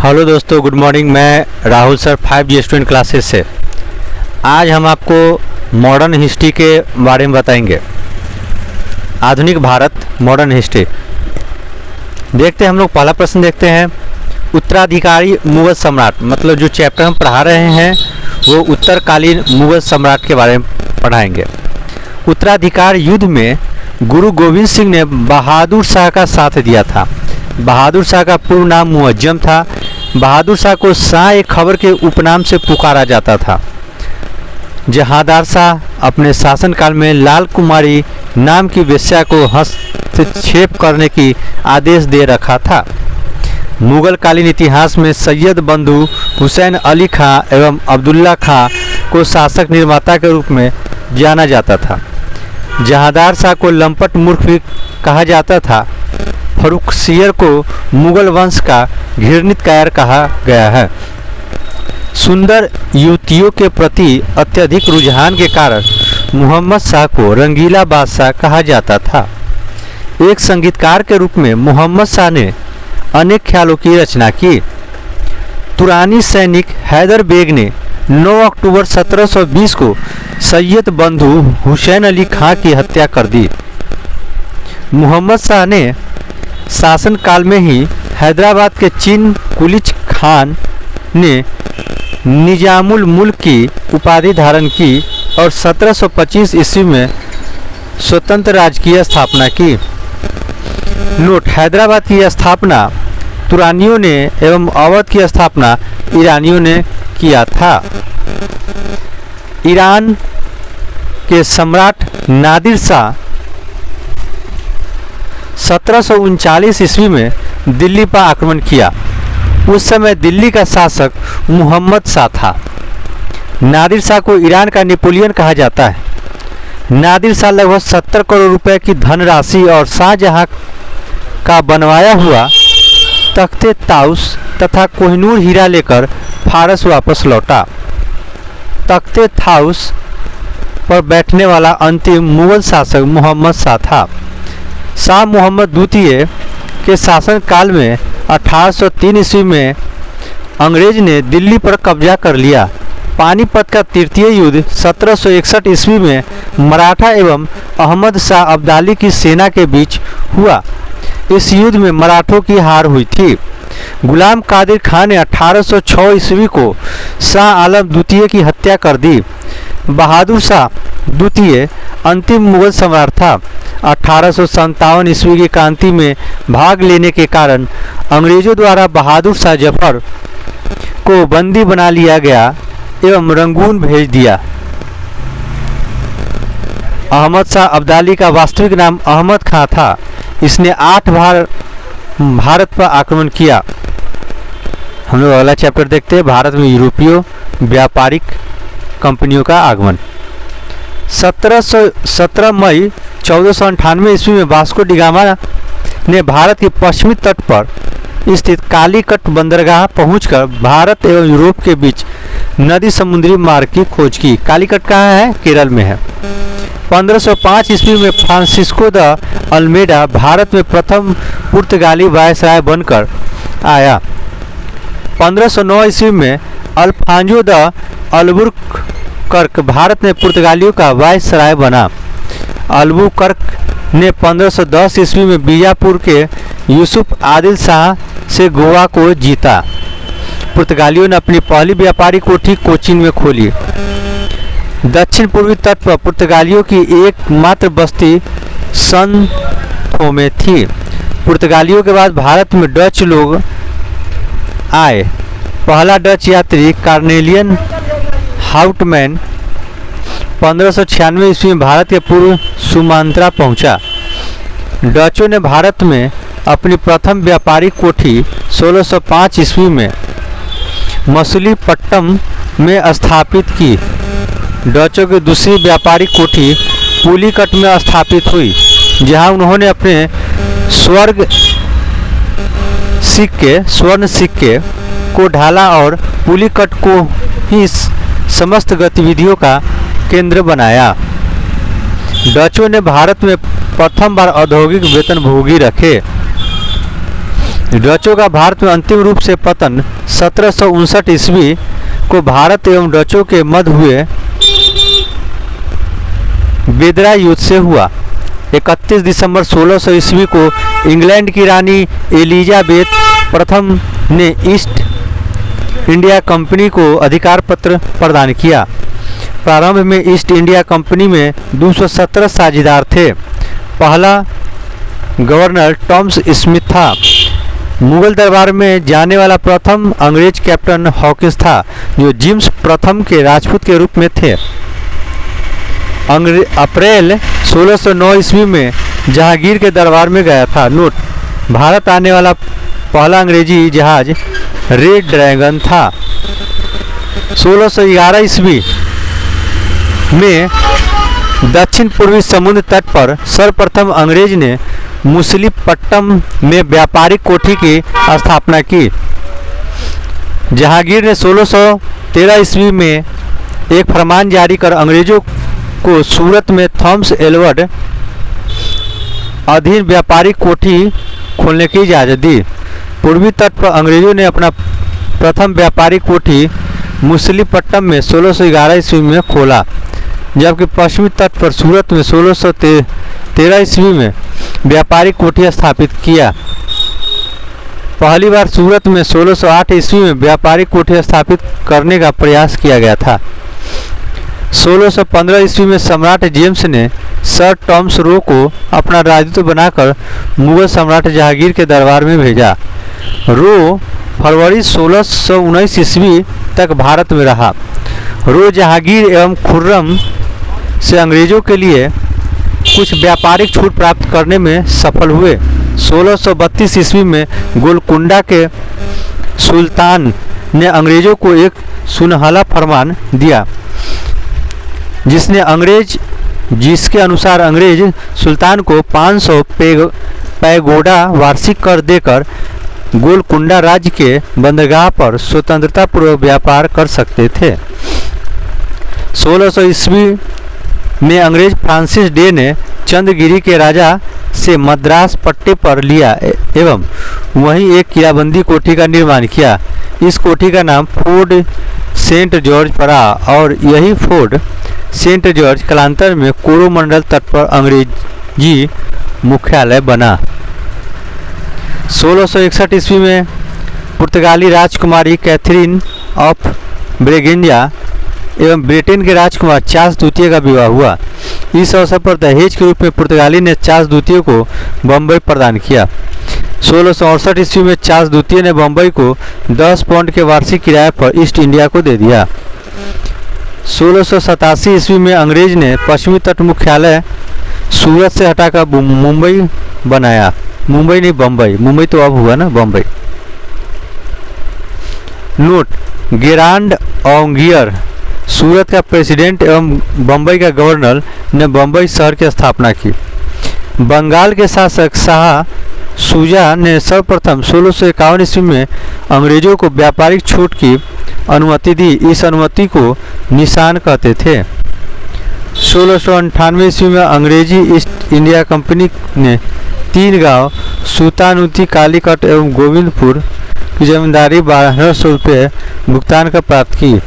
Hello दोस्तों, good morning. मैं Rahul sir 5G student classes से। आज हम आपको मॉडर्न हिस्ट्री के बारे में बताएंगे। आधुनिक भारत मॉडर्न हिस्ट्री देखते हैं। हम लोग पहला प्रश्न देखते हैं। उत्तराधिकारी मुगल सम्राट, मतलब जो चैप्टर हम पढ़ा रहे हैं वो उत्तरकालीन मुगल सम्राट के बारे में पढ़ाएंगे। उत्तराधिकार युद्ध में गुरु गोविंद सिंह ने बहादुर शाह का साथ दिया था। बहादुर शाह का पूर्ण नाम मुअज्जम था। बहादुर शाह को शाह खबर के उपनाम से पुकारा जाता था। जहांदार शाह अपने शासनकाल में लाल कुमारी नाम की वेश्या को हस्तक्षेप करने की आदेश दे रखा था। मुगल कालीन इतिहास में सैयद बंधु हुसैन अली खां एवं अब्दुल्ला खां को शासक निर्माता के रूप में जाना जाता था। जहांदार शाह को लंपट मूर्ख भी कहा जाता था। फर्रुखसियर को मुगल वंश का घृणित कायर कहा गया है। सुंदर युवतियों के प्रति अत्यधिक रुझान के कारण मोहम्मद शाह को रंगीला बादशाह कहा जाता था। एक संगीतकार के रूप में मोहम्मद शाह ने अनेक ख्यालों की रचना की। तुरानी सैनिक हैदर बेग ने 9 अक्टूबर 1720 को सैयद बंधु हुसैन अली खां की हत्या कर दी। मोहम्मद शाह ने शासन काल में ही हैदराबाद के चीन कुलिच खान ने निजामुल मुल्क की उपाधि धारण की और 1725 ईस्वी में स्वतंत्र राज्य की स्थापना की। नोट: हैदराबाद की स्थापना तुरानियों ने एवं अवध की स्थापना ईरानियों ने किया था। ईरान के सम्राट नादिर शाह 1739 ईस्वी में दिल्ली पर आक्रमण किया। उस समय दिल्ली का शासक मुहम्मद शाह था। नादिर शाह को ईरान का नेपोलियन कहा जाता है। नादिर शाह लगभग 70 करोड़ रुपए की धनराशि और शाहजहां का बनवाया हुआ तख्ते ताउस तथा कोहिनूर हीरा लेकर फारस वापस लौटा। तख्ते ताउस पर बैठने वाला अंतिम मुगल शासक मोहम्मद शाह था। शाह मोहम्मद द्वितीय के शासनकाल में 1803 ईस्वी में अंग्रेज ने दिल्ली पर कब्जा कर लिया। पानीपत का तृतीय युद्ध 1761 ईस्वी में मराठा एवं अहमद शाह अब्दाली की सेना के बीच हुआ। इस युद्ध में मराठों की हार हुई थी। गुलाम कादिर खान ने 1806 ईस्वी को शाह आलम द्वितीय की हत्या कर दी। बहादुर शाह द्वितीय अंतिम मुगल सम्राट था। 1857 ईस्वी की क्रांति में भाग लेने के कारण अंग्रेजों द्वारा बहादुर शाह जफर को बंदी बना लिया गया एवं रंगून भेज दिया। अहमद शाह अब्दाली का वास्तविक नाम अहमद खां था। इसने 8 बार भारत पर आक्रमण किया। हम लोग अगला चैप्टर देखते हैं। भारत में यूरोपीय व्यापारिक कंपनियों का आगमन। 17 मई 1498 ईस्वी में वास्को डी गामा ने भारत के पश्चिमी तट पर स्थित कालीकट बंदरगाह पहुंचकर भारत एवं यूरोप के बीच नदी समुद्री मार्ग की खोज की। कालीकट कहाँ है? केरल में है। 1505 ईस्वी में फ्रांसिस्को द अल्मेडा भारत में प्रथम पुर्तगाली वायसराय बनकर आया। 1509 ईस्वी में अल्फांजो द अल्बुकर्क भारत में पुर्तगालियों का वायसराय बना। अल्बुकर्क ने 1510 ईस्वी में बीजापुर के यूसुफ आदिल शाह से गोवा को जीता। पुर्तगालियों ने अपनी पहली व्यापारी कोठी कोचीन में खोली। दक्षिण पूर्वी तट पर पुर्तगालियों की एकमात्र बस्ती सन थोमे थी। पुर्तगालियों के बाद भारत में डच लोग आए। पहला डच यात्री कार्नेलियन हाउटमैन 1596 ईस्वी में भारत के पूर्व सुमात्रा पहुंचा। डचों ने भारत में अपनी प्रथम व्यापारिक कोठी 1605 ईस्वी में मसूलीपट्टनम में स्थापित की। डचों की दूसरी व्यापारिक कोठी पुलिकट में स्थापित हुई, जहां उन्होंने अपने स्वर्ण सिक्के को ढाला और पुलिकट को ही समस्त गतिविधियों का केंद्र बनाया। डचों ने भारत में प्रथम बार औद्योगिक वेतनभोगी रखे। डचों का भारत में अंतिम रूप से पतन 1759 ईस्वी को भारत एवं डचों के मध्य हुए बेदरा युद्ध से हुआ। 31 दिसंबर 1600 ईस्वी को इंग्लैंड की रानी एलिजाबेथ प्रथम ने ईस्ट इंडिया कंपनी को अधिकार पत्र प्रदान किया। प्रारंभ में ईस्ट इंडिया कंपनी में 217 साझेदार थे। पहला गवर्नर टॉमस स्मिथ था। मुगल दरबार में जाने वाला प्रथम अंग्रेज कैप्टन हॉकिंस था, जो जेम्स प्रथम के राजपूत के रूप में थे। अप्रैल 1609 ईस्वी में जहांगीर के दरबार में गया था। नोट: भारत आने वाला पहला अंग्रेजी जहाज रेड ड्रैगन था। 1611 ईस्वी में दक्षिण पूर्वी समुद्र तट पर सर्वप्रथम अंग्रेज ने मुसलीपट्टनम में व्यापारिक कोठी की स्थापना की। जहांगीर ने 1613 ईस्वी में एक फरमान जारी कर अंग्रेजों को सूरत में थॉमस एडवर्ड अधीन व्यापारिक कोठी खोलने की इजाज़त दी। पूर्वी तट पर अंग्रेजों ने अपना प्रथम व्यापारिक कोठी मुसलीपट्टनम में 1611 ईस्वी में खोला, जबकि पश्चिमी तट पर सूरत में 1613 ईस्वी में व्यापारिक कोठी स्थापित किया। पहली बार सूरत में 1608 ईस्वी में व्यापारिक कोठी स्थापित करने का प्रयास किया गया था। 1615 ईस्वी में सम्राट जेम्स ने सर टॉमस रो को अपना राजदूत बनाकर मुगल सम्राट जहांगीर के दरबार में भेजा। रो फरवरी 1619 ईस्वी तक भारत में रहा। रो जहांगीर एवं खुर्रम से अंग्रेजों के लिए कुछ व्यापारिक छूट प्राप्त करने में सफल हुए। 1632 ईस्वी में गोलकुंडा के सुल्तान ने अंग्रेजों को एक सुनहला फरमान दिया, जिसके अनुसार अंग्रेज सुल्तान को 500 पैगोडा वार्षिक कर देकर गोलकुंडा राज्य के बंदरगाह पर स्वतंत्रतापूर्वक व्यापार कर सकते थे। 1600 ईस्वी में अंग्रेज फ्रांसिस डे ने चंद्रगिरी के राजा से मद्रास पट्टे पर लिया एवं वहीं एक किलाबंदी कोठी का निर्माण किया। इस कोठी का नाम फोर्ट सेंट जॉर्ज पड़ा और यही फोर्ट सेंट जॉर्ज कालांतर में कोरोमंडल तट पर अंग्रेजी मुख्यालय बना। 1661 ईस्वी में पुर्तगाली राजकुमारी कैथरीन ऑफ ब्रेगेंजा एवं ब्रिटेन के राजकुमार चार्ल्स द्वितीय का विवाह हुआ। इस अवसर पर दहेज के रूप में पुर्तगाली ने चार्ल्स द्वितीय को बम्बई प्रदान किया। 1668 ईस्वी में चार्ल्स द्वितीय ने बम्बई को 10 पाउंड के वार्षिक किराए पर ईस्ट इंडिया को दे दिया। 1687 ईस्वी में अंग्रेज ने पश्चिमी तट मुख्यालय सूरत से हटाकर मुंबई बनाया। मुंबई नहीं, बम्बई। मुंबई तो अब हुआ ना, बम्बई। नोट: गेरांड ऑंगियर सूरत का प्रेसिडेंट एवं बम्बई का गवर्नर ने बम्बई शहर की स्थापना की। बंगाल के शासक शाह शुजा ने सर्वप्रथम 1651 ईस्वी में अंग्रेजों को व्यापारिक छूट की अनुमति दी। इस अनुमति को निशान कहते थे। 1698 ईस्वी में अंग्रेजी ईस्ट इंडिया कंपनी ने 3 गांव सुल्तानुती, कालीकट एवं गोविंदपुर की जमींदारी 1200 रुपये भुगतान कर प्राप्त की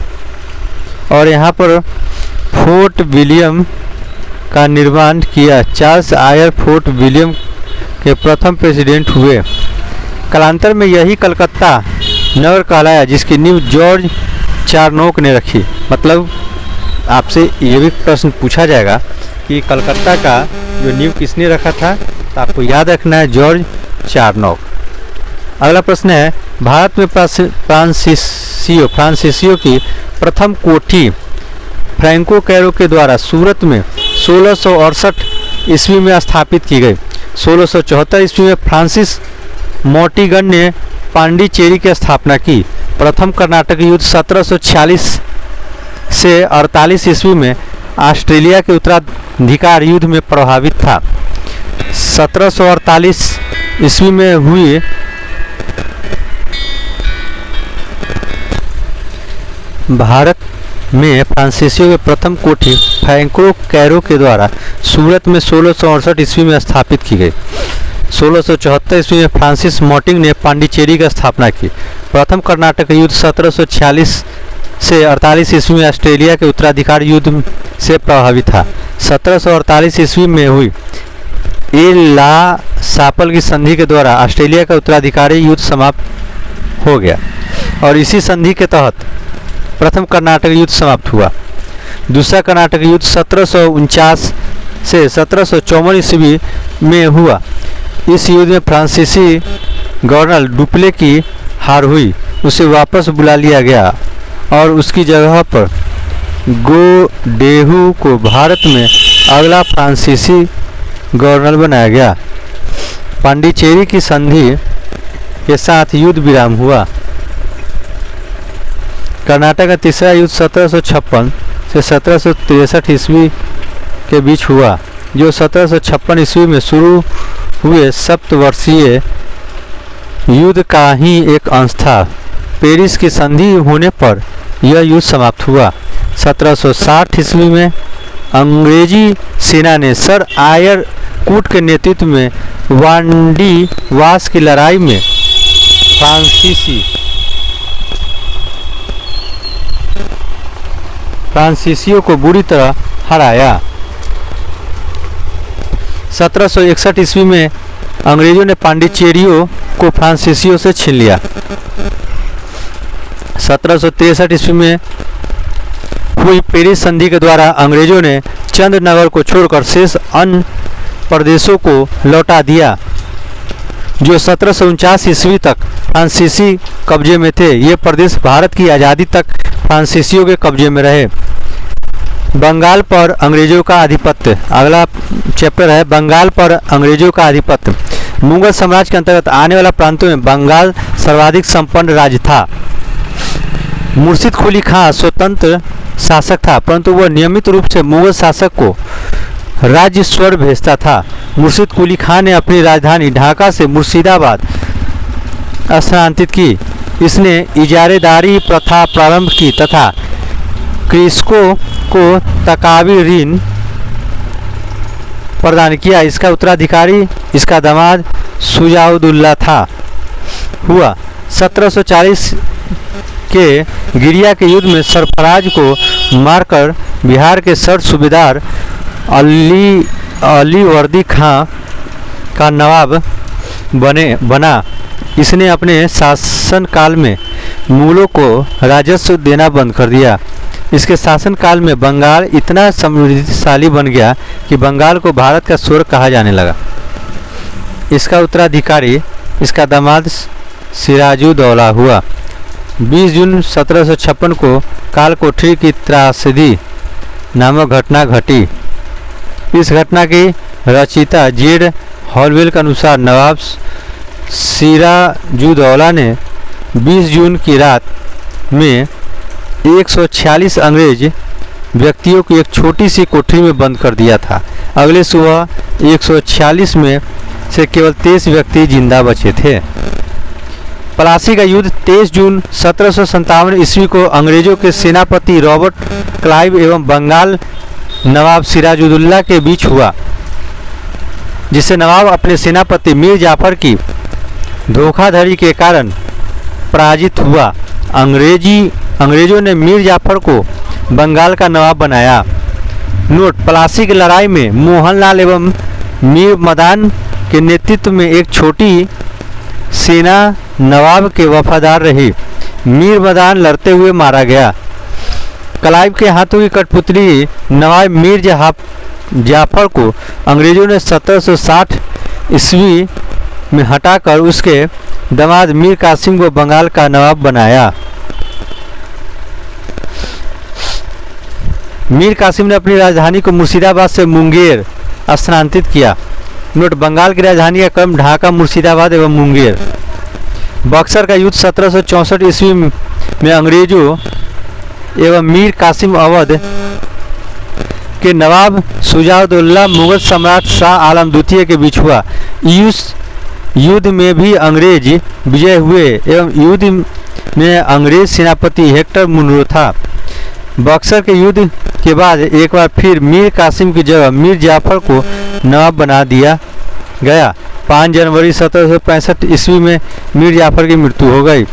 और यहाँ पर फोर्ट विलियम का निर्माण किया। चार्ल्स आयर फोर्ट विलियम के प्रथम प्रेसिडेंट हुए। कालांतर में यही कलकत्ता नगर कहलाया, जिसकी नींव जॉर्ज चारनोक ने रखी। मतलब आपसे ये भी प्रश्न पूछा जाएगा कि कलकत्ता का जो नींव किसने रखा था, तो आपको याद रखना है जॉर्ज चारनोक। अगला प्रश्न है, भारत में फ्रांसीसियों की प्रथम कोठी फ्रैंको कैरो के द्वारा सूरत में 1668 ईस्वी में स्थापित की गई। 1674 ईस्वी में फ्रांसिस मोर्टिगन ने पांडिचेरी की स्थापना की। प्रथम कर्नाटक युद्ध 1746 से 48 ईस्वी में ऑस्ट्रेलिया के उत्तराधिकार युद्ध में प्रभावित था। 1748 ईस्वी में हुई भारत में फ्रांसीसियों की प्रथम कोठी फ्रैंको कैरो के द्वारा सूरत में 1668 ईस्वी में स्थापित की गई। 1674 ईस्वी में फ्रांसिस मोंटिग ने पांडिचेरी की स्थापना की। प्रथम कर्नाटक युद्ध 1746 से 48 ईस्वी में ऑस्ट्रेलिया के उत्तराधिकार युद्ध से प्रभावित था। 1748 ईस्वी में हुई ला सापल की संधि के द्वारा ऑस्ट्रेलिया का उत्तराधिकारी युद्ध समाप्त हो गया और इसी संधि के तहत प्रथम कर्नाटक युद्ध समाप्त हुआ। दूसरा कर्नाटक युद्ध 1749 से 1754 ईस्वी में हुआ। इस युद्ध में फ्रांसीसी गवर्नर डुप्ले की हार हुई, उसे वापस बुला लिया गया और उसकी जगह पर गोडेहू को भारत में अगला फ्रांसीसी गवर्नर बनाया गया। पांडिचेरी की संधि के साथ युद्ध विराम हुआ। कर्नाटक का तीसरा युद्ध 1756 से 1763 ईस्वी के बीच हुआ, जो 1756 ईस्वी में शुरू हुए सप्तवर्षीय युद्ध का ही एक अंश था। पेरिस की संधि होने पर यह युद्ध समाप्त हुआ। 1760 ईस्वी में अंग्रेजी सेना ने सर आयर कूट के नेतृत्व में वांडी वास की लड़ाई में फ्रांसीसियों को बुरी तरह हराया। 1761 ईस्वी में अंग्रेजों ने पांडिचेरियों को फ्रांसीसियों से छीन लिया। 1763 ईस्वी में हुई पेरिस संधि के द्वारा अंग्रेजों ने चंद्रनगर को छोड़कर शेष अन्य प्रदेशों को लौटा दिया, जो 1749 ईस्वी तक फ्रांसीसी कब्जे में थे। ये प्रदेश भारत की आज़ादी तक फ्रांसीसियों के कब्जे में रहे। बंगाल पर अंग्रेजों का आधिपत्य, अगला चैप्टर है बंगाल पर अंग्रेजों का आधिपत्य। मुगल साम्राज्य के अंतर्गत आने वाला प्रांतों में बंगाल सर्वाधिक संपन्न राज्य था। मुर्शिद कुली खां स्वतंत्र शासक था, परंतु वह नियमित रूप से मुगल शासक को राज्य स्वर भेजता था। मुर्शिद कुली खां ने अपनी राजधानी ढाका से मुर्शिदाबाद स्थानांतरित की। इसने इजारेदारी प्रथा प्रारंभ की तथा कृषकों को तकावी ऋण प्रदान किया। इसका उत्तराधिकारी इसका दामाद शुजाउद्दौला था हुआ। 1740 के गिरिया के युद्ध में सरफराज को मारकर बिहार के सर सूबेदार अलीवर्दी खां का नवाब बना। इसने अपने शासनकाल में मुगलों को राजस्व देना बंद कर दिया। इसके शासनकाल में बंगाल इतना समृद्धशाली बन गया कि बंगाल को भारत का स्वर्ग कहा जाने लगा। इसका उत्तराधिकारी इसका दामाद सिराजुद्दौला हुआ। 20 जून 1756 को कालकोठरी की त्रासदी नामक घटना घटी। इस घटना की रचयिता जेड हॉलवेल के अनुसार नवाब सिराजुद्दौला ने 20 जून की रात में 146 अंग्रेज व्यक्तियों को एक छोटी सी कोठरी में बंद कर दिया था। अगले सुबह 146 में से केवल 23 व्यक्ति जिंदा बचे थे। प्लासी का युद्ध 23 जून 1757 ईस्वी को अंग्रेजों के सेनापति रॉबर्ट क्लाइव एवं बंगाल नवाब सिराजुद्दौला के बीच हुआ, जिससे नवाब अपने सेनापति मीर जाफर की धोखाधड़ी के कारण पराजित हुआ। अंग्रेजों ने मीर जाफर को बंगाल का नवाब बनाया। नोट: प्लासी की लड़ाई में मोहनलाल एवं मीर मदान के नेतृत्व में एक छोटी सेना नवाब के वफादार रही। मीर मदान लड़ते हुए मारा गया। क्लाइव के हाथों की कठपुतली नवाब मीर जाफर को अंग्रेजों ने 1760 ईस्वी में हटाकर उसके दामाद मीर कासिम को बंगाल का नवाब बनाया। मीर कासिम ने अपनी राजधानी को मुर्शिदाबाद से मुंगेर स्थानांतरित किया। नोट: बंगाल की राजधानी का क्रम ढाका, मुर्शिदाबाद एवं मुंगेर। बक्सर का युद्ध 1764 ईस्वी में अंग्रेजों एवं मीर कासिम अवध के नवाब शुजाउद्दौला मुगल सम्राट शाह आलम द्वितीय के बीच हुआ। इस युद्ध में भी अंग्रेज विजय हुए एवं युद्ध में अंग्रेज सेनापति हेक्टर मुनरो था। बक्सर के युद्ध के बाद एक बार फिर मीर कासिम की जगह मीर जाफर को नवाब बना दिया गया। 5 जनवरी 1765 ईस्वी में मीर जाफर की मृत्यु हो गई।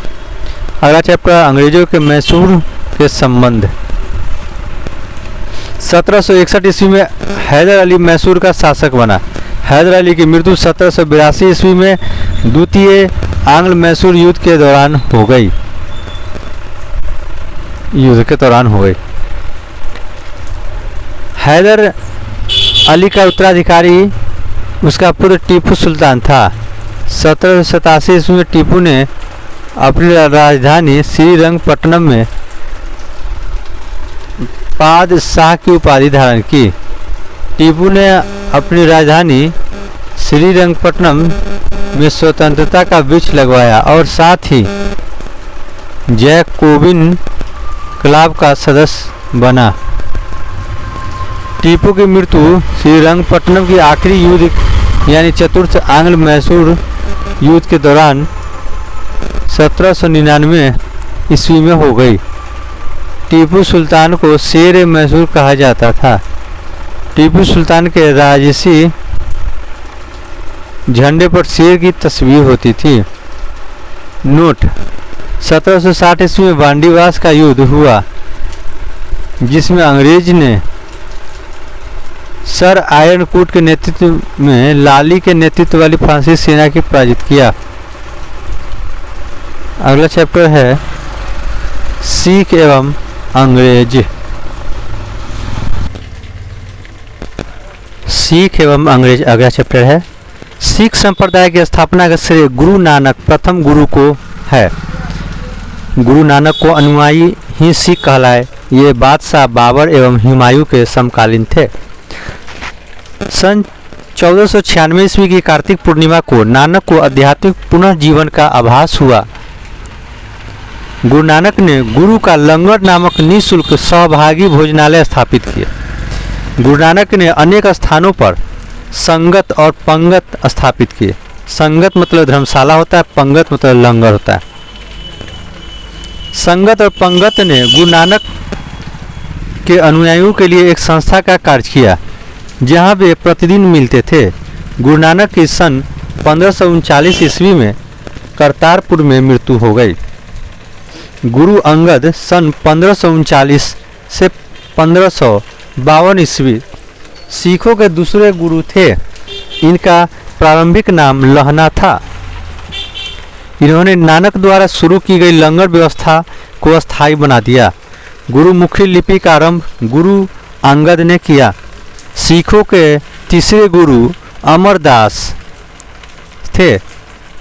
अगला चैप्टर अंग्रेजों के मैसूर के संबंध। 1761 ईस्वी में हैदर अली मैसूर का शासक बना। हैदर अली की मृत्यु 1782 ईस्वी में द्वितीय आंग्ल मैसूर युद्ध के दौरान हो गई। हैदर अली का उत्तराधिकारी उसका पुत्र टीपू सुल्तान था। 1787 ईस्वी में टीपू ने अपनी राजधानी श्रीरंगपट्टनम में पादशाह की उपाधि धारण की। टीपू ने अपनी राजधानी श्रीरंगपट्टनम में स्वतंत्रता का वृक्ष लगवाया और साथ ही जैकोबिन क्लब का सदस्य बना। टीपू की मृत्यु श्रीरंगपट्टनम की आखिरी युद्ध यानी चतुर्थ आंग्ल मैसूर युद्ध के दौरान 1799 ईस्वी में हो गई। टीपू सुल्तान को शेर मैसूर कहा जाता था। टीपू सुल्तान के राजसी झंडे पर शेर की तस्वीर होती थी। नोट: 1760 ईस्वी में बांडीवास का युद्ध हुआ जिसमें अंग्रेज ने सर आयरनकोट के नेतृत्व में लाली के नेतृत्व वाली फ्रांसीसी सेना की पराजित किया। अगला चैप्टर है सिख एवं अंग्रेज। सिख एवं अंग्रेज अगला चैप्टर है। सिख संप्रदाय की स्थापना का श्रेय गुरु नानक प्रथम गुरु को है। गुरु नानक को अनुयायी ही सिख कहलाए। ये बादशाह बाबर एवं हुमायूं के समकालीन थे। सन 1496 ईस्वी की कार्तिक पूर्णिमा को नानक को आध्यात्मिक पुनर्जीवन का आभास हुआ। गुरु नानक ने गुरु का लंगर नामक निःशुल्क सहभागी भोजनालय स्थापित किए। गुरु नानक ने अनेक स्थानों पर संगत और पंगत स्थापित किए। संगत मतलब धर्मशाला होता है, पंगत मतलब लंगर होता है। संगत और पंगत ने गुरु नानक के अनुयायियों के लिए एक संस्था का कार्य किया जहां वे प्रतिदिन मिलते थे। गुरु नानक की सन 1539 ईस्वी में करतारपुर में मृत्यु हो गई। गुरु अंगद सन 1539 से 1552 ईस्वी सिखों के दूसरे गुरु थे। इनका प्रारंभिक नाम लहना था। इन्होंने नानक द्वारा शुरू की गई लंगर व्यवस्था को स्थायी बना दिया। गुरुमुखी लिपि का आरंभ गुरु अंगद ने किया। सिखों के तीसरे गुरु अमरदास थे।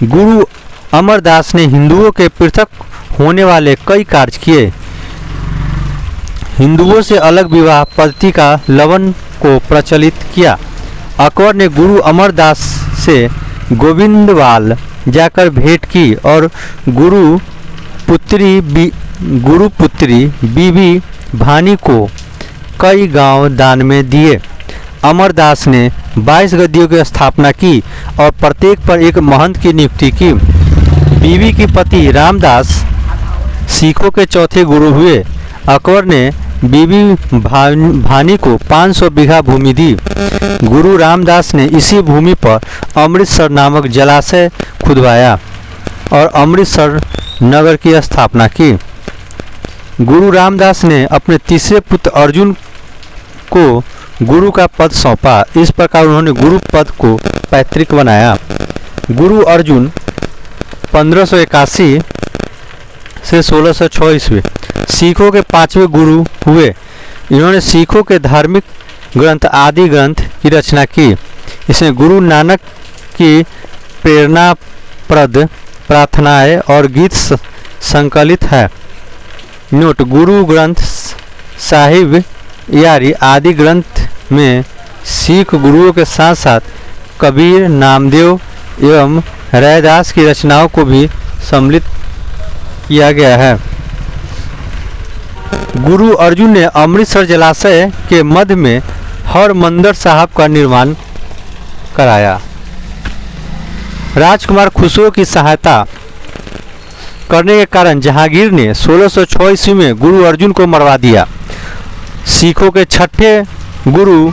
गुरु अमरदास ने हिंदुओं के पृथक होने वाले कई कार्य किए। हिंदुओं से अलग विवाह पद्धति का लवन को प्रचलित किया। अकबर ने गुरु अमरदास से गोविंदवाल जाकर भेंट की और गुरु पुत्री बीबी भानी को कई गांव दान में दिए। अमरदास ने 22 गद्दियों की स्थापना की और प्रत्येक पर एक महंत की नियुक्ति की। बीबी की पति रामदास सिखों के चौथे गुरु हुए। अकबर ने बीबी भानी को 500 बीघा भूमि दी। गुरु रामदास ने इसी भूमि पर अमृतसर नामक जलाशय खुदवाया और अमृतसर नगर की स्थापना की। गुरु रामदास ने अपने तीसरे पुत्र अर्जुन को गुरु का पद सौंपा। इस प्रकार उन्होंने गुरु पद को पैतृक बनाया। गुरु अर्जुन 1581 से 1606 ईस्वी सिखों के 5वें गुरु हुए। इन्होंने सिखों के धार्मिक ग्रंथ आदि ग्रंथ की रचना की। इसमें गुरु नानक की प्रेरणाप्रद प्रार्थनाएं और गीत संकलित है। नोट: गुरु ग्रंथ साहिब यारी आदि ग्रंथ में सिख गुरुओं के साथ साथ कबीर, नामदेव एवं रैदास की रचनाओं को भी सम्मिलित किया गया है। गुरु अर्जुन ने अमृतसर जलाशय के मध्य में हरमंदर साहब का निर्माण कराया। राजकुमार खुसरो की सहायता करने के कारण जहांगीर ने 1606 ईस्वी में गुरु अर्जुन को मरवा दिया। सिखों के छठे गुरु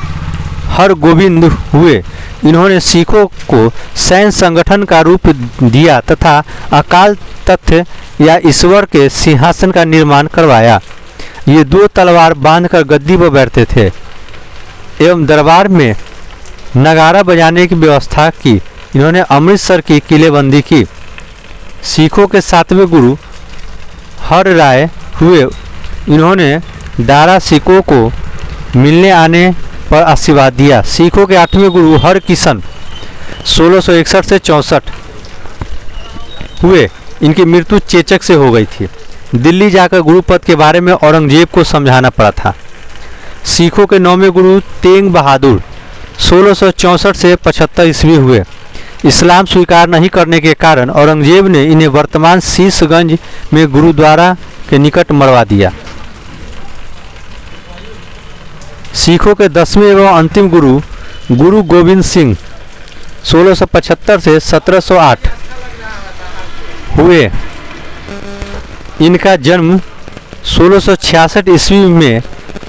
हरगोविंद हुए। इन्होंने सिखों को सैन्य संगठन का रूप दिया तथा अकाल तख्त या ईश्वर के सिंहासन का निर्माण करवाया। ये 2 तलवार बांधकर गद्दी पर बैठते थे एवं दरबार में नगारा बजाने की व्यवस्था की। इन्होंने अमृतसर की किलेबंदी की। सिखों के 7वें गुरु हर राय हुए। इन्होंने दारा सिखों को मिलने आने पर आशीर्वाद दिया। सिखों के 8वें गुरु हर किशन 1661 से 64 हुए। इनकी मृत्यु चेचक से हो गई थी। दिल्ली जाकर गुरु पद के बारे में औरंगजेब को समझाना पड़ा था। सिखों के 9वें गुरु तेंग बहादुर 1664 से 75 ईस्वी हुए। इस्लाम स्वीकार नहीं करने के कारण औरंगजेब ने इन्हें वर्तमान शीशगंज में गुरुद्वारा के निकट मरवा दिया। सिखों के 10वें एवं अंतिम गुरु गुरु गोविंद सिंह 1675 से 1708 हुए। इनका जन्म 1666 ईस्वी में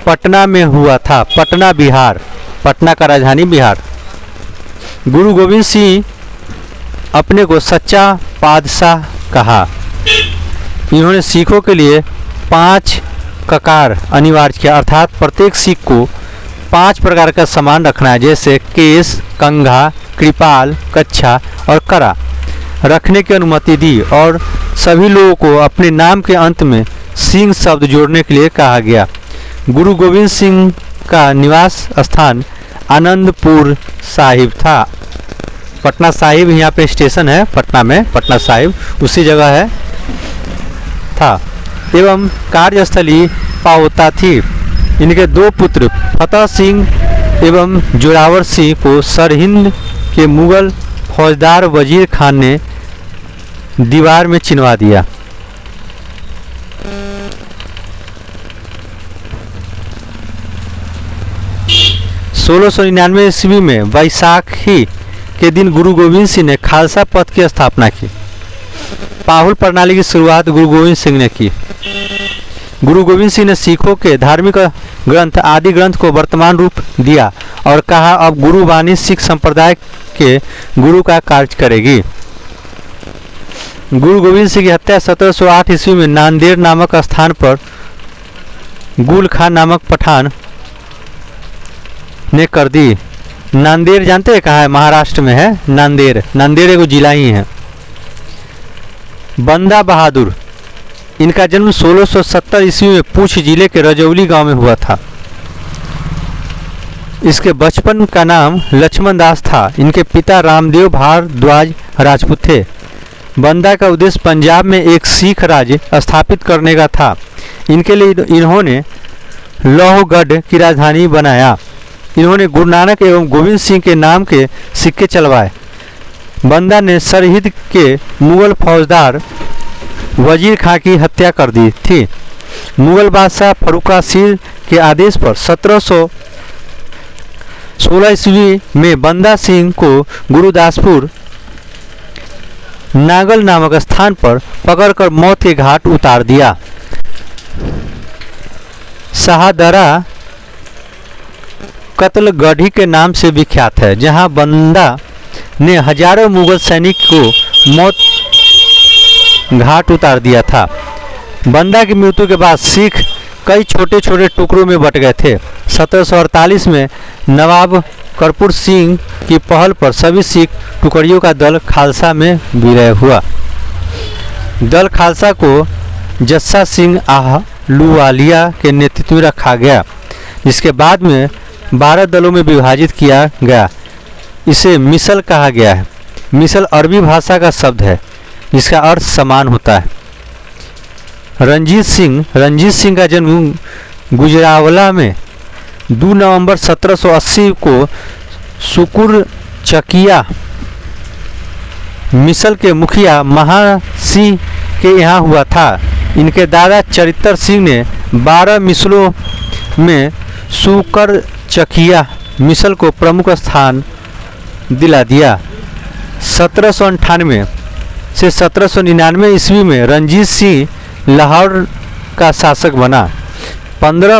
पटना में हुआ था। पटना बिहार, पटना का राजधानी बिहार। गुरु गोविंद सिंह अपने को सच्चा पातशाह कहा। इन्होंने सिखों के लिए 5 ककार अनिवार्य किया, अर्थात प्रत्येक सिख को 5 प्रकार का सामान रखना है, जैसे केस, कंघा, कृपाल, कच्छा और करा रखने की अनुमति दी और सभी लोगों को अपने नाम के अंत में सिंह शब्द जोड़ने के लिए कहा गया। गुरु गोविंद सिंह का निवास स्थान आनंदपुर साहिब था। पटना साहिब यहाँ पे स्टेशन है, पटना में पटना साहिब उसी जगह है था एवं कार्यस्थली पाओता थी। इनके 2 पुत्र फतेह सिंह एवं जोरावर सिंह को सरहिंद के मुगल फौजदार वजीर खान ने दीवार में चिनवा दिया। सोलह 1699 ईस्वी में वैसाखी के दिन गुरु गोविंद सिंह ने खालसा पथ की स्थापना की। पाहुल प्रणाली की शुरुआत गुरु गोविंद सिंह ने की। गुरु गोविंद सिंह ने सिखों के धार्मिक ग्रंथ आदि ग्रंथ को वर्तमान रूप दिया और कहा अब गुरु वाणी सिख संप्रदाय के गुरु का कार्य करेगी। गुरु गोविंद सिंह की हत्या 1708 ईस्वी में नांदेड़ नामक स्थान पर गुल खान नामक पठान ने कर दी। नांदेड़ जानते हैं कहाँ है? महाराष्ट्र में है नांदेड़। नांदेड़ एगो जिला ही है। बंदा बहादुर, इनका जन्म 1670 ईस्वी में पूछ जिले के रजौली गांव में हुआ था। इसके बचपन का नाम लक्ष्मण दास था। इनके पिता रामदेव भारद्वाज राजपूत थे। बंदा का उद्देश्य पंजाब में एक सिख राज्य स्थापित करने का था। इनके लिए इन्होंने लोहगढ़ की राजधानी बनाया। इन्होंने गुरु नानक एवं गोविंद सिंह के नाम के सिक्के चलवाए। बंदा ने सरहिंद के मुगल फौजदार वजीर खां की हत्या कर दी थी। मुगल बादशाह फर्रुखा सिर के आदेश पर 1716 ईस्वी में बंदा सिंह को गुरुदासपुर नागल नामक स्थान पर पकड़कर मौत के घाट उतार दिया। शाहदरा कत्लगढ़ी के नाम से विख्यात है, जहां बंदा ने हजारों मुगल सैनिक को मौत घाट उतार दिया था। बंदा की मृत्यु के बाद सिख कई छोटे छोटे टुकड़ों में बट गए थे। 1748 में नवाब कर्पूर सिंह की पहल पर सभी सिख टुकड़ियों का दल खालसा में विलय हुआ। दल खालसा को जस्सा सिंह आहलूवालिया के नेतृत्व में रखा गया, जिसके बाद में 12 दलों में विभाजित किया गया। इसे मिसल कहा गया है। मिसल अरबी भाषा का शब्द है जिसका अर्थ समान होता है। रंजीत सिंह का जन्म गुजरावाला में 2 नवंबर 1780 को सुकुर चकिया मिसल के मुखिया महासिंह के यहाँ हुआ था। इनके दादा चरित्र सिंह ने 12 मिसलों में सुकर चकिया मिसल को प्रमुख स्थान दिला दिया। 1798 से 1799 ईस्वी में रंजीत सिंह लाहौर का शासक बना। 15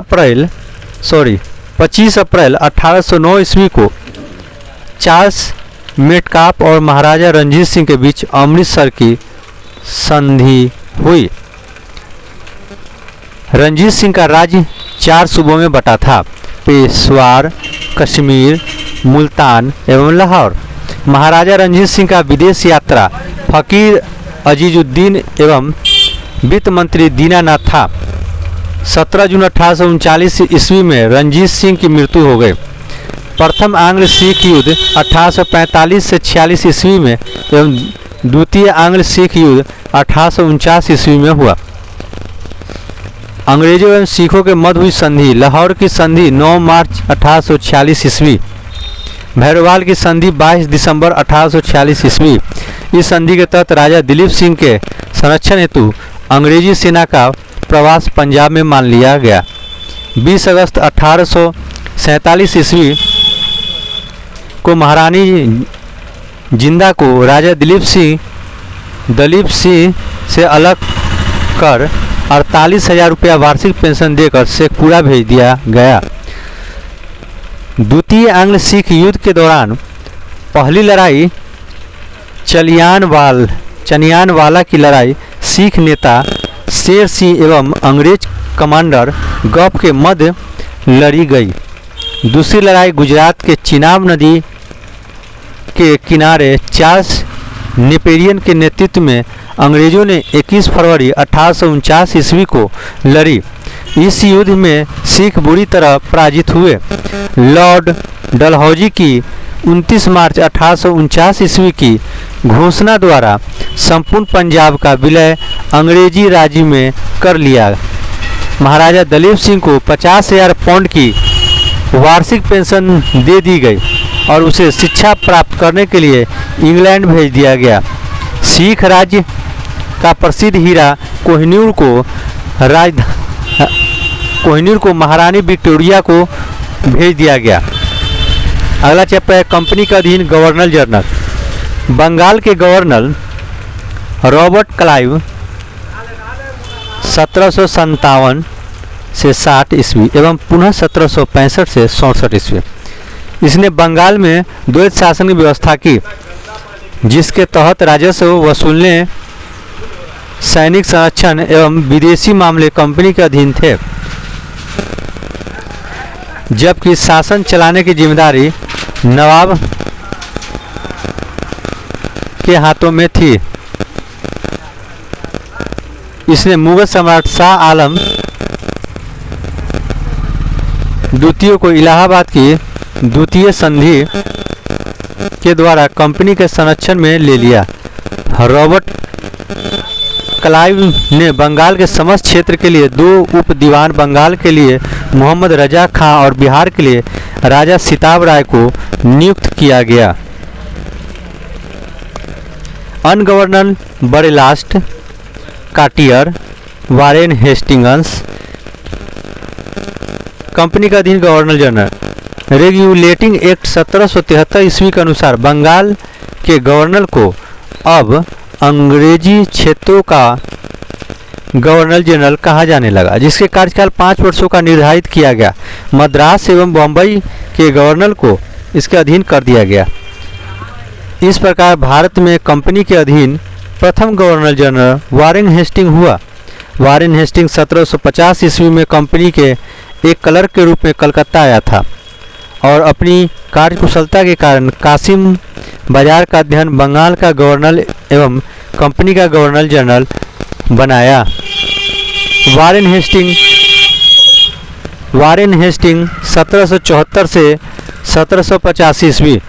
25 अप्रैल 1809 ईस्वी को चार्ल्स मेटकाप और महाराजा रणजीत सिंह के बीच अमृतसर की संधि हुई। रणजीत सिंह का राज्य 4 सूबों में बटा था, पेशवार, कश्मीर, मुल्तान एवं लाहौर। महाराजा रणजीत सिंह का विदेश यात्रा फकीर अजीजुद्दीन एवं वित्त मंत्री दीनानाथ था। 17 जून 1839 ईस्वी में रणजीत सिंह की मृत्यु हो गई। प्रथम आंग्ल सिख युद्ध 1845 से 46 ईस्वी में एवं द्वितीय आंग्ल सिख युद्ध 1849 ईस्वी में हुआ। अंग्रेजों एवं सिखों के मध्य हुई संधि। लाहौर की संधि 9 मार्च 1846 ईस्वी। भैरवाल की संधि 22 दिसंबर 1846 ईस्वी। इस संधि के तहत राजा दिलीप सिंह के संरक्षण हेतु अंग्रेजी सेना का प्रवास पंजाब में मान लिया गया। 20 अगस्त 1847 ईस्वी को महारानी जिंदा को राजा दलीप सिंह से अलग कर 48,000 रुपया वार्षिक पेंशन देकर शेखपुरा भेज दिया गया। द्वितीय आंग्ल सिख युद्ध के दौरान पहली लड़ाई चनियानवाला की लड़ाई सिख नेता शेर सिंह एवं अंग्रेज कमांडर गफ के मध्य लड़ी गई। दूसरी लड़ाई गुजरात के चिनाब नदी के किनारे चार्ल्स नेपेरियन के नेतृत्व में अंग्रेजों ने 21 फरवरी 1849 ईस्वी को लड़ी। इस युद्ध में सिख बुरी तरह पराजित हुए। लॉर्ड डलहौजी की 29 मार्च 1849 ईस्वी की घोषणा द्वारा संपूर्ण पंजाब का विलय अंग्रेजी राज्य में कर लिया। महाराजा दलीप सिंह को 50,000 पाउंड की वार्षिक पेंशन दे दी गई और उसे शिक्षा प्राप्त करने के लिए इंग्लैंड भेज दिया गया। सिख राज्य का प्रसिद्ध हीरा कोहिनूर को महारानी विक्टोरिया को भेज दिया गया। अगला चैप्टर है कंपनी के अधीन गवर्नर जनरल। बंगाल के गवर्नर रॉबर्ट क्लाइव 1757 से 60 ईस्वी एवं पुनः 1765 से 67 ईस्वी। इसने बंगाल में द्वैत शासन की व्यवस्था की, जिसके तहत राजस्व वसूलने, सैनिक संरक्षण एवं विदेशी मामले कंपनी के अधीन थे, जबकि शासन चलाने की जिम्मेदारी नवाब के हाथों में थी। इसने मुगल सम्राट शाह आलम द्वितीय को इलाहाबाद की द्वितीय संधि के द्वारा कंपनी के संरक्षण में ले लिया। रॉबर्ट क्लाइव ने बंगाल के समस्त क्षेत्र के लिए 2 उप दीवान, बंगाल के लिए मोहम्मद रजा खां और बिहार के लिए राजा सिताब राय को नियुक्त किया गया। अन्य गवर्नर बरेलास्ट, काटियर, वारेन हेस्टिंग्स। कंपनी का अधीन गवर्नर जनरल। रेगुलेटिंग एक्ट 1773 ईस्वी के अनुसार बंगाल के गवर्नर को अब अंग्रेजी क्षेत्रों का गवर्नर जनरल कहा जाने लगा, जिसके कार्यकाल 5 वर्षों का निर्धारित किया गया। मद्रास एवं बम्बई के गवर्नर को इसके अधीन कर दिया गया। इस प्रकार भारत में कंपनी के अधीन प्रथम गवर्नर जनरल वारेन हेस्टिंग हुआ। वारेन हेस्टिंग 1750 ईस्वी में कंपनी के एक क्लर्क के रूप में कलकत्ता आया था और अपनी कार्यकुशलता के कारण कासिम बाजार का अध्ययन बंगाल का गवर्नर एवं कंपनी का गवर्नर जनरल बनाया। वारेन हेस्टिंग 1774 से 1785 ईस्वी।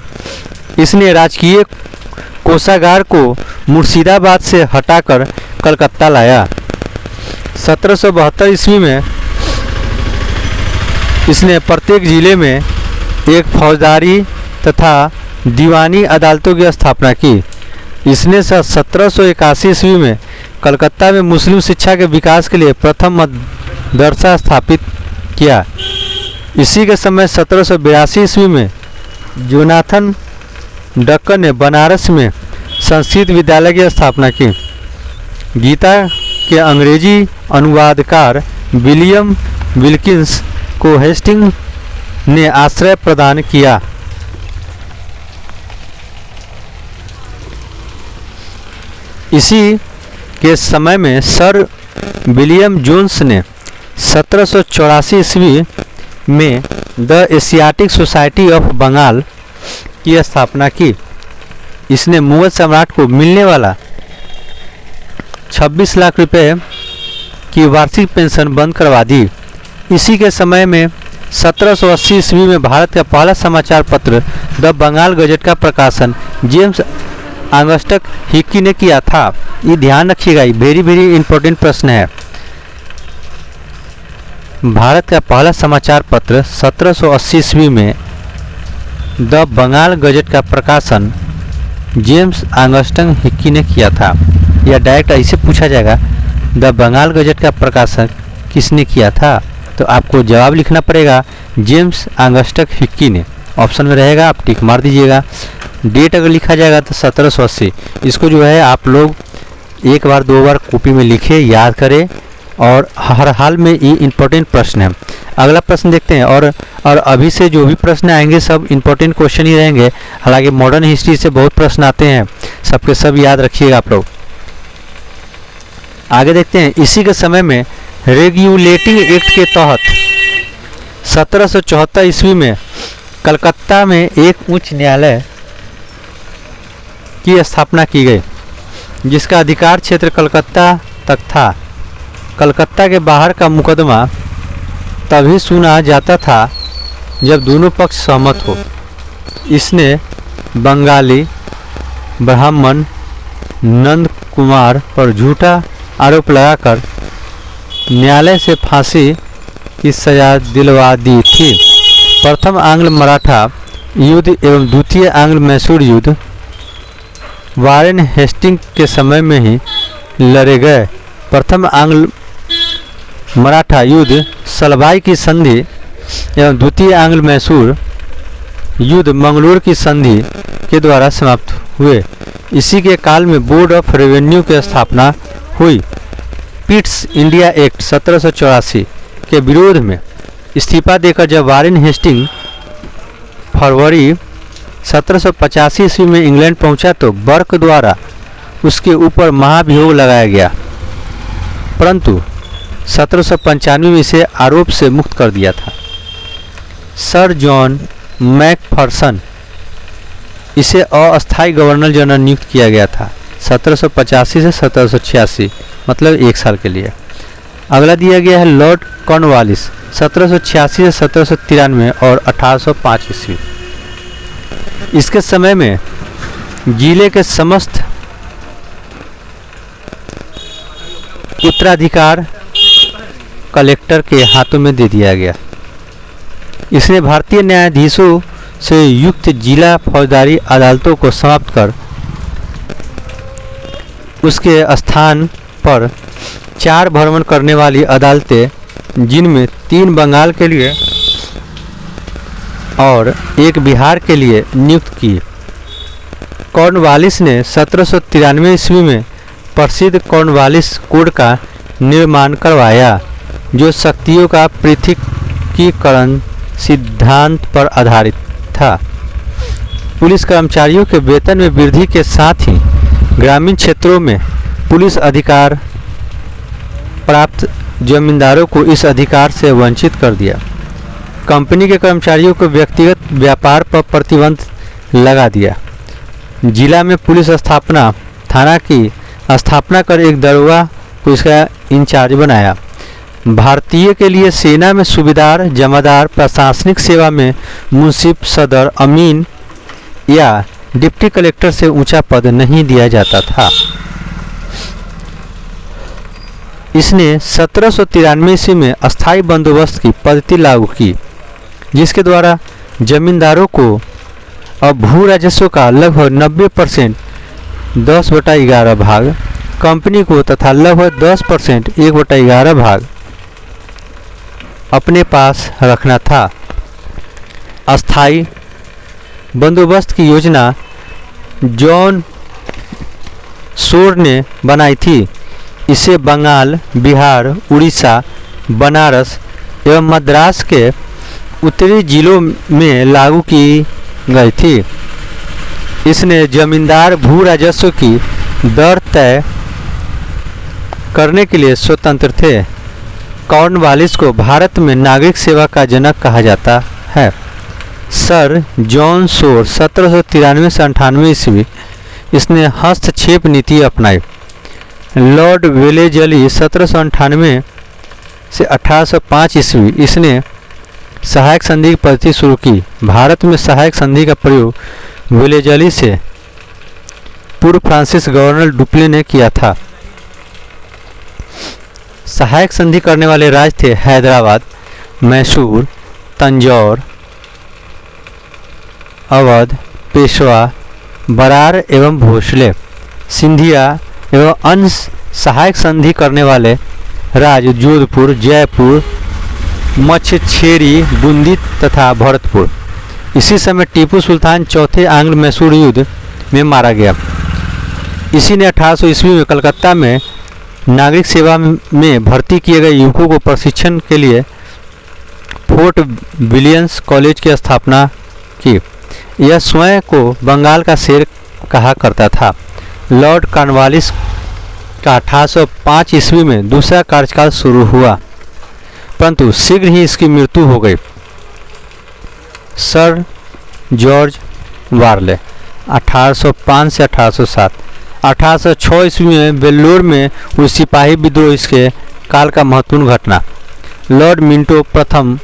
इसने राजकीय कोषागार को मुर्शिदाबाद से हटाकर कलकत्ता लाया। 1772 ईस्वी में इसने प्रत्येक जिले में एक फौजदारी तथा दीवानी अदालतों की स्थापना की। इसने 1781 ईस्वी में कलकत्ता में मुस्लिम शिक्षा के विकास के लिए प्रथम मदरसा स्थापित किया। इसी के समय 1782 ईस्वी में जोनाथन डक्कन ने बनारस में संस्कृत विद्यालय की स्थापना की। गीता के अंग्रेजी अनुवादकार विलियम विल्किंस को हेस्टिंग ने आश्रय प्रदान किया। इसी के समय में सर विलियम जोन्स ने 1784 ईस्वी में the Asiatic Society of Bengal की स्थापना की। इसने मुगल सम्राट को मिलने वाला 26 लाख रुपए की वार्षिक पेंशन बंद करवा दी। इसी के समय में 1780 ईस्वी में भारत का पहला समाचार पत्र द बंगाल गजट का प्रकाशन जेम्स ऑगस्टस हिक्की ने किया था। ये ध्यान रखिएगा, वेरी वेरी इंपॉर्टेंट प्रश्न है। भारत का पहला समाचार पत्र 1780 ईस्वी में द बंगाल गजट का प्रकाशन जेम्स ऑगस्टस हिक्की ने किया था। या डायरेक्ट ऐसे पूछा जाएगा, द बंगाल गजट का प्रकाशन किसने किया था, तो आपको जवाब लिखना पड़ेगा जेम्स ऑगस्टस हिक्की ने। ऑप्शन में रहेगा, आप टिक मार दीजिएगा। डेट अगर लिखा जाएगा तो 1780। इसको जो है आप लोग एक बार दो बार कॉपी में लिखे, याद करें, और हर हाल में ये इंपॉर्टेंट प्रश्न है। अगला प्रश्न देखते हैं। और अभी से जो भी प्रश्न आएंगे सब इंपॉर्टेंट क्वेश्चन ही रहेंगे। हालांकि मॉडर्न हिस्ट्री से बहुत प्रश्न आते हैं, सबके सब याद रखिएगा आप लोग। आगे देखते हैं। इसी के समय में रेगुलेटिंग एक्ट के तहत 1774 ईस्वी में कलकत्ता में एक उच्च न्यायालय की स्थापना की गई, जिसका अधिकार क्षेत्र कलकत्ता तक था। कलकत्ता के बाहर का मुकदमा तभी सुना जाता था जब दोनों पक्ष सहमत हो। इसने बंगाली ब्राह्मण नंद कुमार पर झूठा आरोप लगाकर न्यायालय से फांसी की सजा दिलवा दी थी। प्रथम आंग्ल मराठा युद्ध एवं द्वितीय आंग्ल मैसूर युद्ध वारेन हेस्टिंग के समय में ही लड़े गए। प्रथम आंग्ल मराठा युद्ध सलबाई की संधि एवं द्वितीय आंग्ल मैसूर युद्ध मंगलोर की संधि के द्वारा समाप्त हुए। इसी के काल में बोर्ड ऑफ रेवेन्यू की स्थापना हुई। पिट्स इंडिया एक्ट 1784 के विरोध में इस्तीफा देकर जब वारेन हेस्टिंग फरवरी 1785 ईस्वी में इंग्लैंड पहुंचा तो बर्क द्वारा उसके ऊपर महाभियोग लगाया गया, परंतु 1795 में इसे आरोप से मुक्त कर दिया था। सर जॉन मैकफर्सन इसे अस्थायी गवर्नर जनरल नियुक्त किया गया था 1785 से 1786, मतलब एक साल के लिए। अगला दिया गया है लॉर्ड कॉर्नवालिस 1786 से 1793 और 1805 ईस्वी। इसके समय में जिले के समस्त उत्तराधिकार कलेक्टर के हाथों में दे दिया गया। इसने भारतीय न्यायाधीशों से युक्त जिला फौजदारी अदालतों को समाप्त कर उसके स्थान पर 4 भ्रमण करने वाली अदालतें, जिनमें 3 बंगाल के लिए और 1 बिहार के लिए नियुक्त की। कॉर्नवालिस ने 1793 ईस्वी में प्रसिद्ध कॉर्नवालिस कोड का निर्माण करवाया, जो शक्तियों का पृथकीकरण सिद्धांत पर आधारित था। पुलिस कर्मचारियों के वेतन में वृद्धि के साथ ही ग्रामीण क्षेत्रों में पुलिस अधिकार प्राप्त जमींदारों को इस अधिकार से वंचित कर दिया। कंपनी के कर्मचारियों को व्यक्तिगत व्यापार पर प्रतिबंध लगा दिया। जिला में पुलिस स्थापना थाना की स्थापना कर एक दरोगा को इसका इंचार्ज बनाया। भारतीय के लिए सेना में सूबेदार, जमादार, प्रशासनिक सेवा में मुंसिफ, सदर, अमीन या डिप्टी कलेक्टर से ऊंचा पद नहीं दिया जाता था। इसने 1793 ईस्वी में अस्थायी बंदोबस्त की पद्धति लागू की, जिसके द्वारा जमींदारों को अब भू राजस्व का लगभग 90% 10/11 भाग, कंपनी को तथा लगभग 10% 1/11 भाग अपने पास रखना था। अस्थायी बंदोबस्त की योजना जॉन शोर ने बनाई थी। इसे बंगाल, बिहार, उड़ीसा, बनारस एवं मद्रास के उत्तरी जिलों में लागू की गई थी। इसने जमींदार भू राजस्व की दर तय करने के लिए स्वतंत्र थे। कॉर्नवालिस को भारत में नागरिक सेवा का जनक कहा जाता है। सर जॉन शोर 1793 से 98 ईस्वी इसने हस्तक्षेप नीति अपनाई। लॉर्ड वेलेजली 1798 से 1805 ईस्वी इसने सहायक संधि की पद्धति शुरू की। भारत में सहायक संधि का प्रयोग वेलेजली से पूर्व फ्रांसीसी गवर्नर डुप्ले ने किया था। सहायक संधि करने वाले राज्य थे हैदराबाद, मैसूर, तंजौर, अवध, पेशवा, बरार एवं भोसले। सिंधिया एवं अन्य सहायक संधि करने वाले राज्य जोधपुर, जयपुर, मच्छेरी, बूंदी तथा भरतपुर। इसी समय टीपू सुल्तान चौथे आंग्ल मैसूर युद्ध में मारा गया। इसी ने 1800 ईस्वी में कलकत्ता में नागरिक सेवा में भर्ती किए गए युवकों को प्रशिक्षण के लिए फोर्ट विलियम्स कॉलेज की स्थापना की। यह स्वयं को बंगाल का शेर कहा करता था। लॉर्ड कॉर्नवालिस का 1805 ईस्वी में दूसरा कार्यकाल शुरू हुआ, परंतु शीघ्र ही इसकी मृत्यु हो गई। सर जॉर्ज वारले 1805 से 1807। 1806 ईस्वी में वेल्लोर में हुई सिपाही विद्रोह इसके काल का महत्वपूर्ण घटना। लॉर्ड मिंटो प्रथम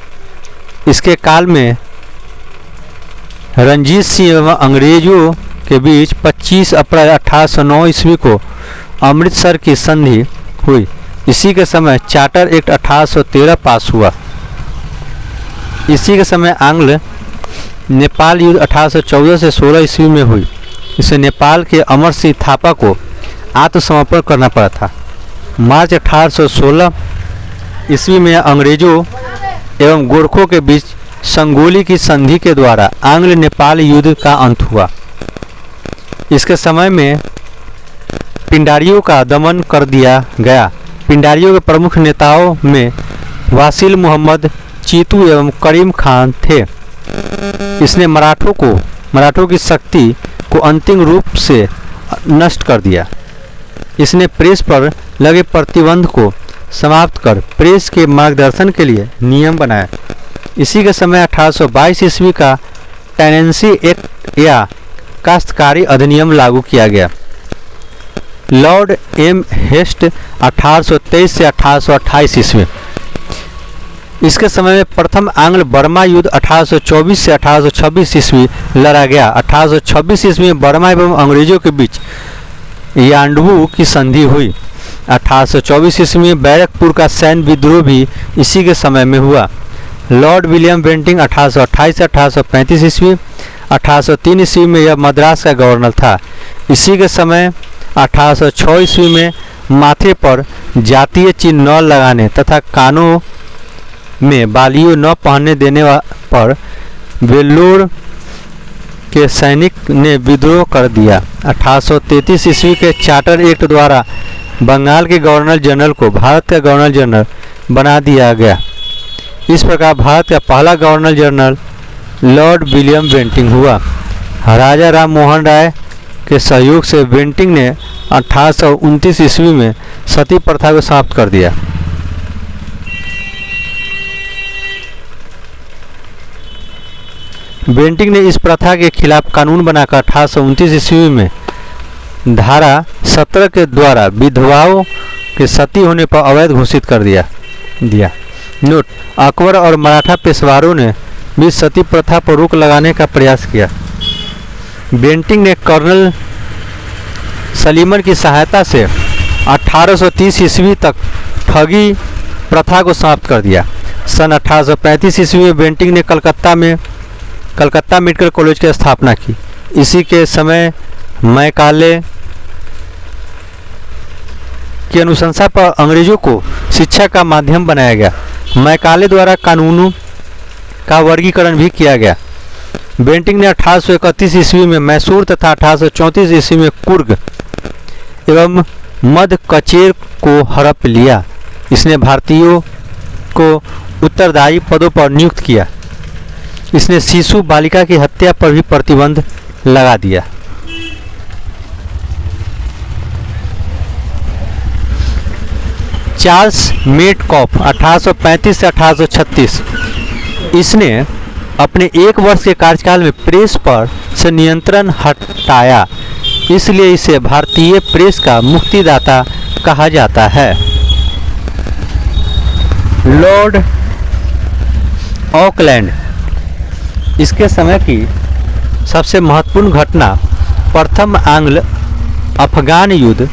इसके काल में रंजीत सिंह एवं अंग्रेजों के बीच 25 अप्रैल 1809 ईस्वी को अमृतसर की संधि हुई। इसी के समय चार्टर एक्ट 1813 पास हुआ। इसी के समय आंग्ल नेपाल युद्ध 1814 से 16 ईस्वी में हुई। इसे नेपाल के अमर सिंह थापा को आत्मसमर्पण करना पड़ा था। मार्च 1816 ईस्वी में अंग्रेजों एवं गोरखों के बीच संगोली की संधि के द्वारा आंग्ल नेपाल युद्ध का अंत हुआ। इसके समय में पिंडारियों का दमन कर दिया गया। पिंडारियों के प्रमुख नेताओं में वासिल मोहम्मद, चीतू एवं करीम खान थे। इसने मराठों की शक्ति को अंतिम रूप से नष्ट कर दिया। इसने प्रेस पर लगे प्रतिबंध को समाप्त कर प्रेस के मार्गदर्शन के लिए नियम बनाया। इसी के समय 1822 ईस्वी का टेनेंसी एक्ट या काश्तकारी अधिनियम लागू किया गया। लॉर्ड एम हेस्ट 1823 से 1828 ईस्वी। इसके समय में प्रथम आंग्ल बर्मा युद्ध 1824 से 1826 ईस्वी लड़ा गया। 1826 ईस्वी में बर्मा एवं अंग्रेजों के बीच यांडवू की संधि हुई। 1824 ईस्वी में बैरकपुर का सैन्य विद्रोह भी इसी के समय में हुआ। लॉर्ड विलियम बेंटिंग 1828 से 1835 ईस्वी। 1803 ईस्वी में यह मद्रास का गवर्नर था। इसी के समय 1806 ईस्वी में माथे पर जातीय चिन्ह न लगाने तथा कानों में बालियों न पहनने देने पर वेल्लोर के सैनिक ने विद्रोह कर दिया। 1833 ईस्वी के चार्टर एक्ट द्वारा बंगाल के गवर्नर जनरल को भारत का गवर्नर जनरल बना दिया गया। इस प्रकार भारत का पहला governor general Lord William Bentinck हुआ। राजा राम मोहन राय के सहयोग से बेंटिंग ने 1829 ईस्वी में सती प्रथा को समाप्त कर दिया। बेंटिंग ने इस प्रथा के खिलाफ कानून बनाकर 1829 ईस्वी में धारा 17 के द्वारा विधवाओं के सती होने पर अवैध घोषित कर दिया। नोट: अकबर और मराठा पेशवारों ने भी सती प्रथा पर रोक लगाने का प्रयास किया। बेंटिंग ने कर्नल सलीमन की सहायता से 1830 ईस्वी तक ठगी प्रथा को समाप्त कर दिया। सन 1835 ईस्वी में बेंटिंग ने कलकत्ता मेडिकल कॉलेज की स्थापना की। इसी के समय मैकाले की अनुशंसा पर अंग्रेजों को शिक्षा का माध्यम बनाया गया। मैकाले द्वारा कानूनों का वर्गीकरण भी किया गया। बेंटिंग ने 1831 ईस्वी में मैसूर तथा 1834 ईस्वी में कुर्ग एवं मध्य कचेर को हड़प लिया। इसने भारतीयों को उत्तरदायी पदों पर नियुक्त किया। इसने शिशु बालिका की हत्या पर भी प्रतिबंध लगा दिया। चार्ल्स मेटकॉफ 1835 से 1836, इसने अपने 1 वर्ष के कार्यकाल में प्रेस पर से नियंत्रण हटाया, इसलिए इसे भारतीय प्रेस का मुक्तिदाता कहा जाता है। लॉर्ड ऑकलैंड, इसके समय की सबसे महत्वपूर्ण घटना प्रथम आंग्ल अफगान युद्ध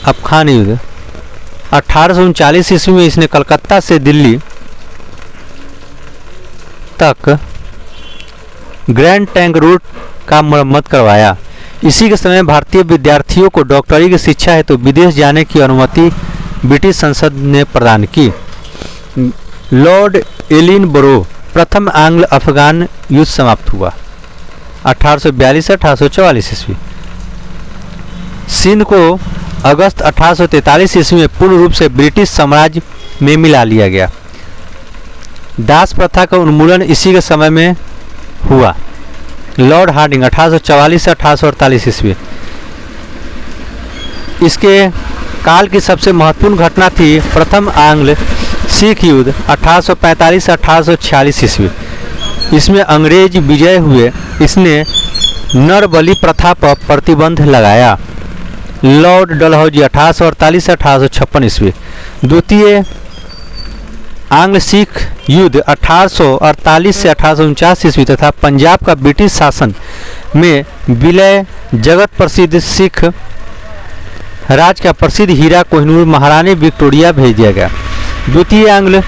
अफगान युद्ध 1839 ईस्वी में इसने कलकत्ता से दिल्ली तक ग्रैंड टैंक रोड का मरम्मत करवाया। इसी के समय भारतीय विद्यार्थियों को डॉक्टरी की शिक्षा हेतु विदेश जाने की अनुमति ब्रिटिश संसद ने प्रदान की। लॉर्ड एलिनबरो, प्रथम आंग्ल अफगान युद्ध समाप्त हुआ 1842 से 1844 ईस्वी। सिंध को अगस्त 1843 ईस्वी में पूर्ण रूप से ब्रिटिश साम्राज्य में मिला लिया गया। दास प्रथा का उन्मूलन इसी के समय में हुआ। लॉर्ड हार्डिंग 1844 से 1848 ईस्वी। इसके काल की सबसे महत्वपूर्ण घटना थी प्रथम आंग्ल सिख युद्ध 1845 से 1846 ईस्वी। इसमें अंग्रेज विजय हुए। इसने नरबलि प्रथा पर प्रतिबंध लगाया। लॉर्ड डलहौजी 1848 से 1856 ईस्वी। द्वितीय आंग्ल सिख युद्ध 1848 से 1849 ईस्वी तथा पंजाब का ब्रिटिश शासन में विलय जगत प्रसिद्ध सिख राज का प्रसिद्ध हीरा कोहिनूर महारानी विक्टोरिया भेज दिया गया। द्वितीय आंग्ल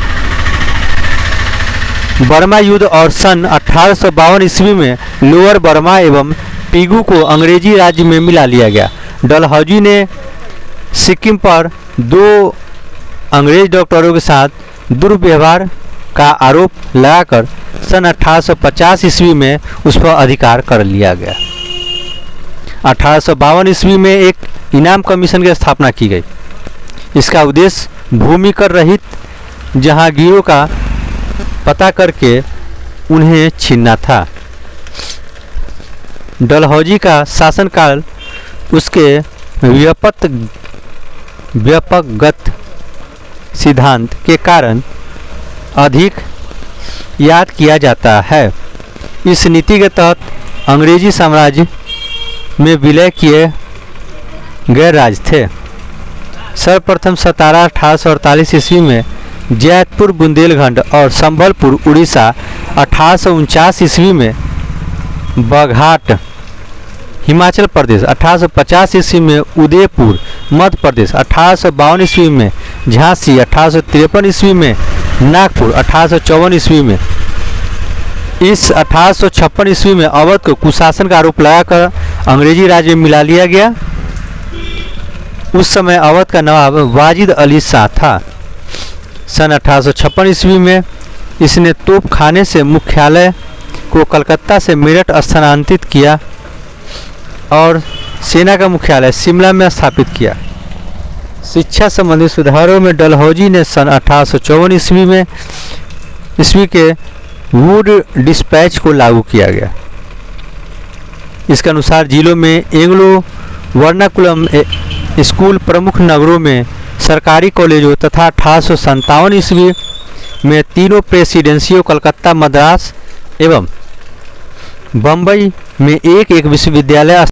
बर्मा युद्ध और सन 1852 ईस्वी में लोअर बर्मा एवं पीगू को अंग्रेजी राज्य में मिला लिया गया। डलहौजी ने सिक्किम पर 2 अंग्रेज डॉक्टरों के साथ दुर्व्यवहार का आरोप लगाकर सन 1850 ईस्वी में उस पर अधिकार कर लिया गया। 1852 ईस्वी में एक इनाम कमीशन की स्थापना की गई। इसका उद्देश्य भूमि कर रहित जहांगीरों का पता करके उन्हें छीनना था। डलहौजी का शासनकाल उसके व्यापकगत सिद्धांत के कारण अधिक याद किया जाता है। इस नीति के तहत अंग्रेजी साम्राज्य में विलय किए गए राज्य थे। सर्वप्रथम सतारा 1848 ईस्वी में जैतपुर बुंदेलखंड और संबलपुर उड़ीसा, 1849 ईस्वी में बघाट हिमाचल प्रदेश, 1850 ईस्वी में उदयपुर मध्य प्रदेश, 1852 ईस्वी में झांसी, 1853 ईस्वी में नागपुर, 1854 ईस्वी में। इस 1856 ईस्वी में अवध को कुशासन का आरोप लगाकर अंग्रेजी राज्य में मिला लिया गया। उस समय अवध का नवाब वाजिद अली शाह था। सन 1856 ईस्वी में इसने तोपखाने से मुख्यालय को कलकत्ता से मेरठ स्थानांतरित किया और सेना का मुख्यालय शिमला में स्थापित किया। शिक्षा संबंधी सुधारों में डलहौजी ने सन 1854 ईस्वी के वुड डिस्पैच को लागू किया गया। इसके अनुसार जिलों में एंग्लो वर्नाकुलम स्कूल, प्रमुख नगरों में सरकारी कॉलेजों तथा 1857 ईस्वी में तीनों प्रेसिडेंसियों कलकत्ता, मद्रास एवं बम्बई में एक विश्वविद्यालय